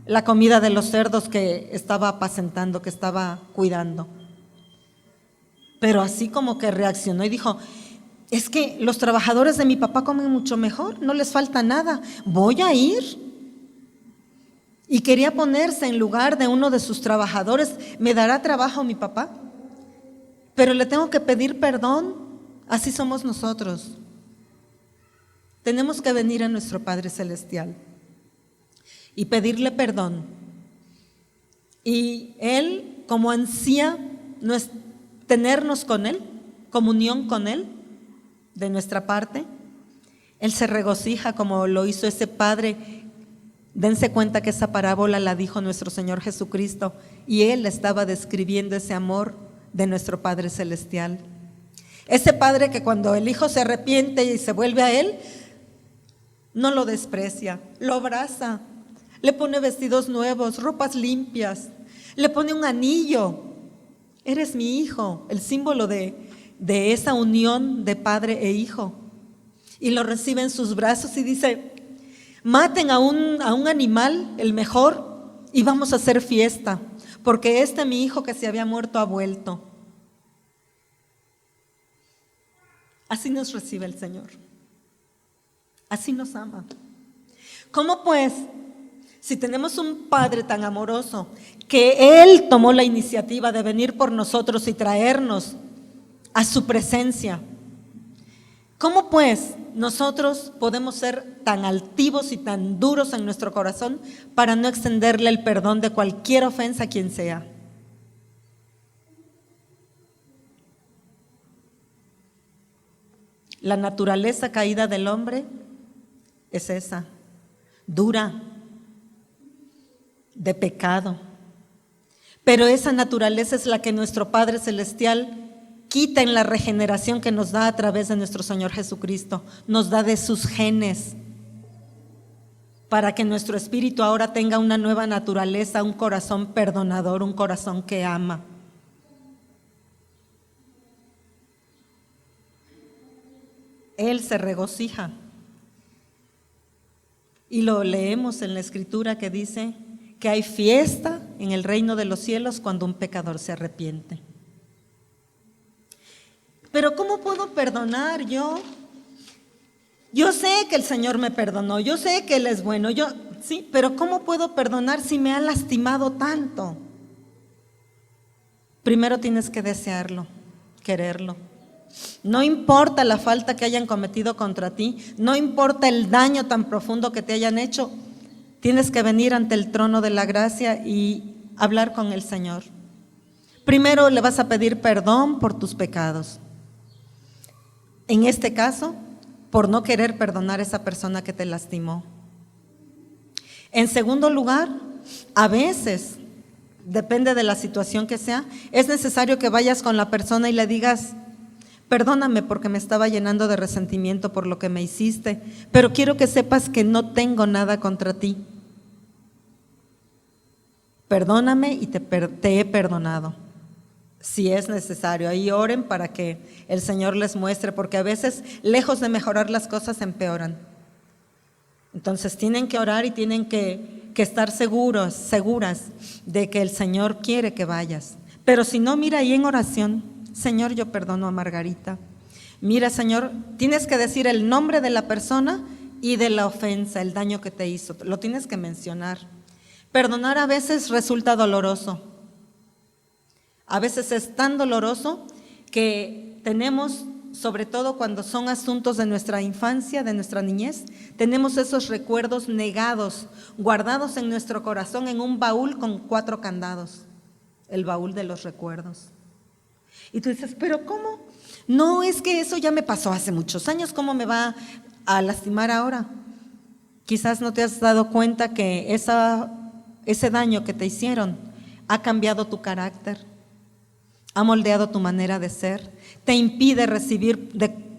A: la comida de los cerdos que estaba apacentando, que estaba cuidando. Pero así como que reaccionó y dijo, es que los trabajadores de mi papá comen mucho mejor, no les falta nada, voy a ir. Y quería ponerse en lugar de uno de sus trabajadores. ¿Me dará trabajo mi papá? Pero le tengo que pedir perdón. Así somos nosotros. Tenemos que venir a nuestro Padre Celestial y pedirle perdón. Y Él, como ansía tenernos con Él, comunión con Él, de nuestra parte, Él se regocija como lo hizo ese Padre. Dense cuenta que esa parábola la dijo nuestro Señor Jesucristo y Él estaba describiendo ese amor de nuestro Padre Celestial. Ese Padre que cuando el Hijo se arrepiente y se vuelve a Él, no lo desprecia, lo abraza, le pone vestidos nuevos, ropas limpias, le pone un anillo. Eres mi hijo, el símbolo de esa unión de padre e hijo. Y lo recibe en sus brazos y dice, maten a un animal, el mejor, y vamos a hacer fiesta, porque mi hijo que se había muerto ha vuelto. Así nos recibe el Señor. Así nos ama. ¿Cómo pues, si tenemos un Padre tan amoroso, que Él tomó la iniciativa de venir por nosotros y traernos a su presencia, cómo pues nosotros podemos ser tan altivos y tan duros en nuestro corazón para no extenderle el perdón de cualquier ofensa a quien sea? La naturaleza caída del hombre es esa, dura, de pecado. Pero esa naturaleza es la que nuestro Padre Celestial quita en la regeneración que nos da a través de nuestro Señor Jesucristo. Nos da de sus genes para que nuestro espíritu ahora tenga una nueva naturaleza, un corazón perdonador, un corazón que ama. Él se regocija. Y lo leemos en la Escritura que dice que hay fiesta en el reino de los cielos cuando un pecador se arrepiente. Pero ¿cómo puedo perdonar yo? Yo sé que el Señor me perdonó, yo sé que Él es bueno, sí, pero ¿cómo puedo perdonar si me ha lastimado tanto? Primero tienes que desearlo, quererlo. No importa la falta que hayan cometido contra ti, no importa el daño tan profundo que te hayan hecho, tienes que venir ante el trono de la gracia y hablar con el Señor. Primero le vas a pedir perdón por tus pecados. En este caso, por no querer perdonar a esa persona que te lastimó. En segundo lugar, a veces, depende de la situación que sea, es necesario que vayas con la persona y le digas: perdóname porque me estaba llenando de resentimiento por lo que me hiciste, pero quiero que sepas que no tengo nada contra ti. Perdóname y te he perdonado. Si es necesario, ahí oren para que el Señor les muestre, porque a veces, lejos de mejorar las cosas, empeoran. Entonces tienen que orar y tienen que estar seguras de que el Señor quiere que vayas. Pero si no, mira ahí en oración: Señor, yo perdono a Margarita. Mira, Señor, tienes que decir el nombre de la persona y de la ofensa, el daño que te hizo. Lo tienes que mencionar. Perdonar a veces resulta doloroso. A veces es tan doloroso que tenemos, sobre todo cuando son asuntos de nuestra infancia, de nuestra niñez, tenemos esos recuerdos negados, guardados en nuestro corazón en un baúl con 4 candados, el baúl de los recuerdos. Y tú dices: ¿pero cómo? No, es que eso ya me pasó hace muchos años, ¿cómo me va a lastimar ahora? Quizás no te has dado cuenta que ese daño que te hicieron ha cambiado tu carácter, ha moldeado tu manera de ser, te impide recibir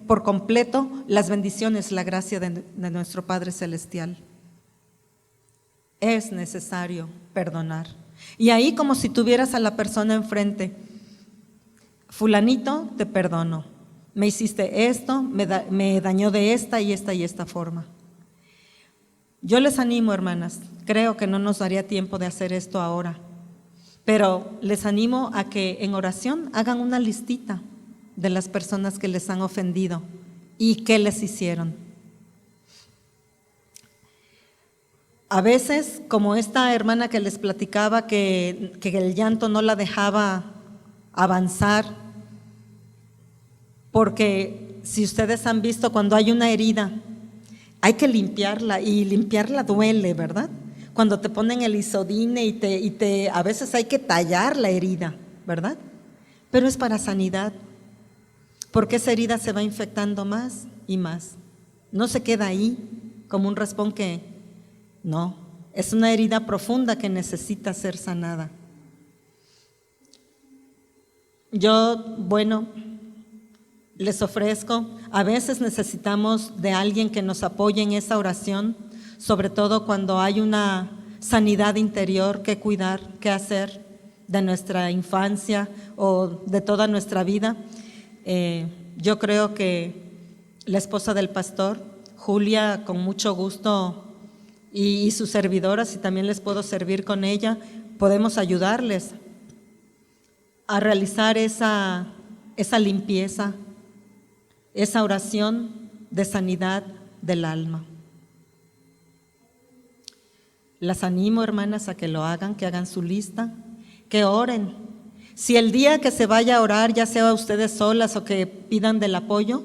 A: por completo las bendiciones, la gracia de nuestro Padre Celestial. Es necesario perdonar. Y ahí, como si tuvieras a la persona enfrente: fulanito, te perdono, me hiciste esto, me dañó de esta y esta forma. Yo les animo, hermanas, creo que no nos daría tiempo de hacer esto ahora, pero les animo a que en oración hagan una listita de las personas que les han ofendido y qué les hicieron. A veces, como esta hermana que les platicaba que el llanto no la dejaba avanzar, porque si ustedes han visto, cuando hay una herida, hay que limpiarla, y limpiarla duele, ¿verdad? Cuando te ponen el isodine y a veces hay que tallar la herida, ¿verdad? Pero es para sanidad, porque esa herida se va infectando más y más. No se queda ahí como un raspón no, es una herida profunda que necesita ser sanada. Yo, les ofrezco, a veces necesitamos de alguien que nos apoye en esa oración, sobre todo cuando hay una sanidad interior que cuidar, que hacer de nuestra infancia o de toda nuestra vida. Yo creo que la esposa del pastor, Julia, con mucho gusto, y su servidora, si también les puedo servir con ella, podemos ayudarles a realizar esa limpieza, esa oración de sanidad del alma. Las animo, hermanas, a que lo hagan, que hagan su lista, que oren. Si el día que se vaya a orar, ya sea ustedes solas o que pidan del apoyo,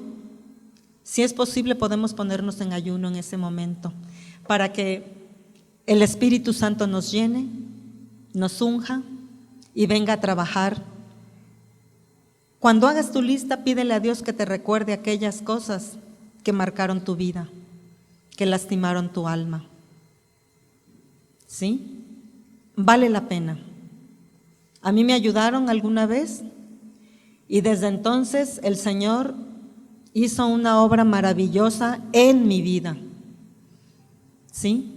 A: si es posible podemos ponernos en ayuno en ese momento, para que el Espíritu Santo nos llene, nos unja y venga a trabajar Cuando hagas tu lista, pídele a Dios que te recuerde aquellas cosas que marcaron tu vida, que lastimaron tu alma. ¿Sí? Vale la pena. A mí me ayudaron alguna vez y desde entonces el Señor hizo una obra maravillosa en mi vida. ¿Sí?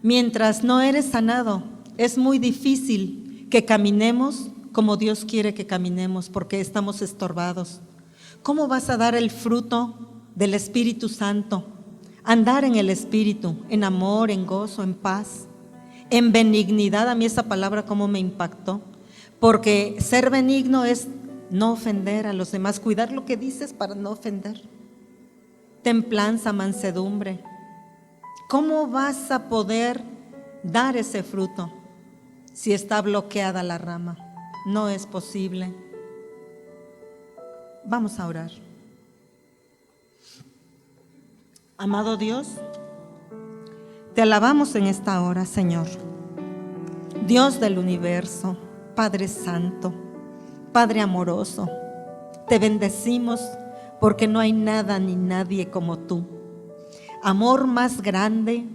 A: Mientras no eres sanado, es muy difícil que caminemos como Dios quiere que caminemos, porque estamos estorbados. ¿Cómo vas a dar el fruto del Espíritu Santo? Andar en el Espíritu, en amor, en gozo, en paz, en benignidad. A mí esa palabra cómo me impactó, porque ser benigno es no ofender a los demás, cuidar lo que dices para no ofender. Templanza, mansedumbre. ¿Cómo vas a poder dar ese fruto si está bloqueada la rama? No es posible. Vamos a orar. Amado Dios, te alabamos en esta hora, Señor. Dios del universo, Padre Santo, Padre amoroso, te bendecimos porque no hay nada ni nadie como tú. Amor más grande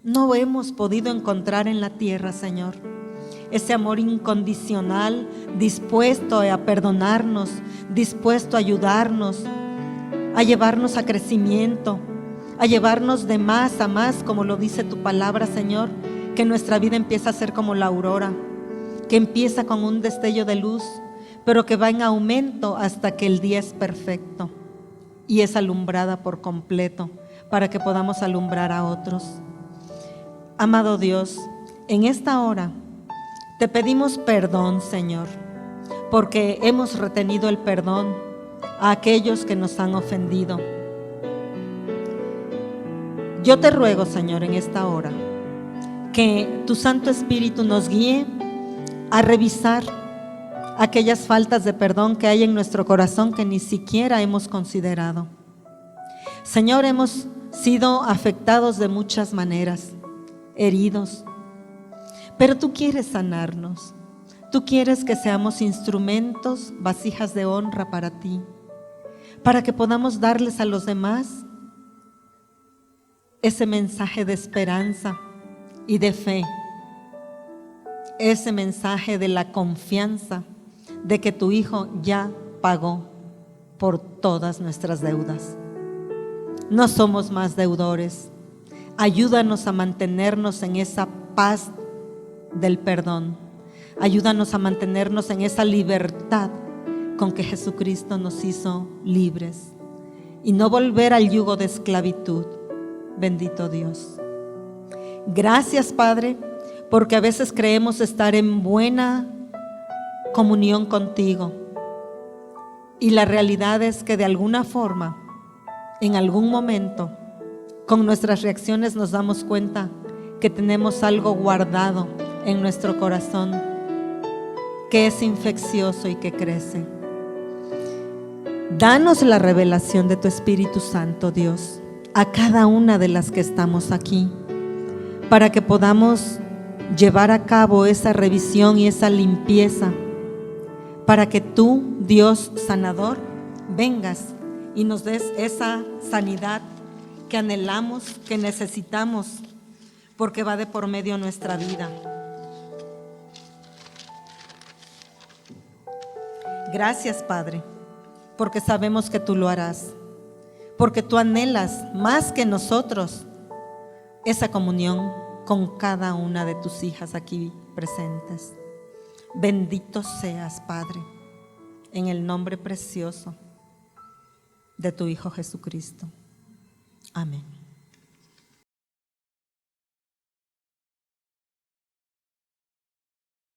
A: no hemos podido encontrar en la tierra, Señor. Ese amor incondicional, dispuesto a perdonarnos, dispuesto a ayudarnos, a llevarnos a crecimiento, a llevarnos de más a más, como lo dice tu palabra, Señor, que nuestra vida empieza a ser como la aurora, que empieza con un destello de luz, pero que va en aumento hasta que el día es perfecto y es alumbrada por completo para que podamos alumbrar a otros. Amado Dios, en esta hora te pedimos perdón, Señor, porque hemos retenido el perdón a aquellos que nos han ofendido. Yo te ruego, Señor, en esta hora, que tu Santo Espíritu nos guíe a revisar aquellas faltas de perdón que hay en nuestro corazón que ni siquiera hemos considerado. Señor, hemos sido afectados de muchas maneras, heridos, pero tú quieres sanarnos. Tú quieres que seamos instrumentos, vasijas de honra para ti, para que podamos darles a los demás ese mensaje de esperanza y de fe, ese mensaje de la confianza de que tu Hijo ya pagó por todas nuestras deudas. No somos más deudores. Ayúdanos a mantenernos en esa paz del perdón. Ayúdanos a mantenernos en esa libertad con que Jesucristo nos hizo libres y no volver al yugo de esclavitud. Bendito Dios. Gracias, Padre, porque a veces creemos estar en buena comunión contigo y la realidad es que de alguna forma, en algún momento, con nuestras reacciones nos damos cuenta que tenemos algo guardado en nuestro corazón que es infeccioso y que crece. Danos la revelación de tu Espíritu Santo, Dios, a cada una de las que estamos aquí, para que podamos llevar a cabo esa revisión y esa limpieza, para que tú, Dios sanador, vengas y nos des esa sanidad que anhelamos, que necesitamos, porque va de por medio nuestra vida. Gracias, Padre, porque sabemos que tú lo harás, porque tú anhelas más que nosotros esa comunión con cada una de tus hijas aquí presentes. Bendito seas, Padre, en el nombre precioso de tu Hijo Jesucristo. Amén.